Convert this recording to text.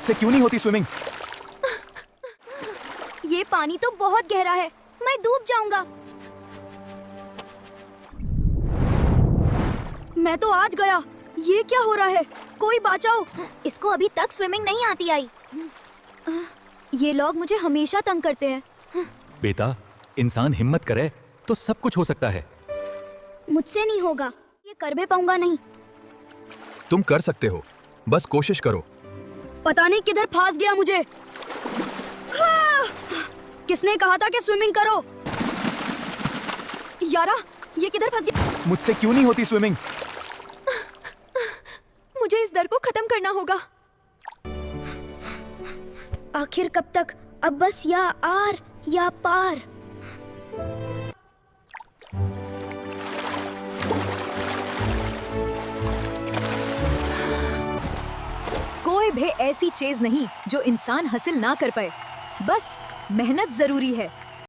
मुझसे क्यों नहीं होती स्विमिंग? ये पानी तो बहुत गहरा है, मैं डूब जाऊंगा। मैं तो आज गया। ये क्या हो रहा है? कोई बचाओ। इसको अभी तक स्विमिंग नहीं आती आई। ये लोग मुझे हमेशा तंग करते हैं। बेटा, इंसान हिम्मत करे तो सब कुछ हो सकता है। मुझसे नहीं होगा, ये कर भी पाऊंगा नहीं। तुम कर सकते हो, बस कोशिश करो। पता नहीं किधर फंस गया मुझे। किसने कहा था कि स्विमिंग करो? यारा, ये किधर फंस गया? मुझसे क्यों नहीं होती स्विमिंग? मुझे इस डर को खत्म करना होगा। आखिर कब तक? अब बस या आर या पार। कोई भी ऐसी चीज नहीं जो इंसान हासिल ना कर पाए, बस मेहनत जरूरी है।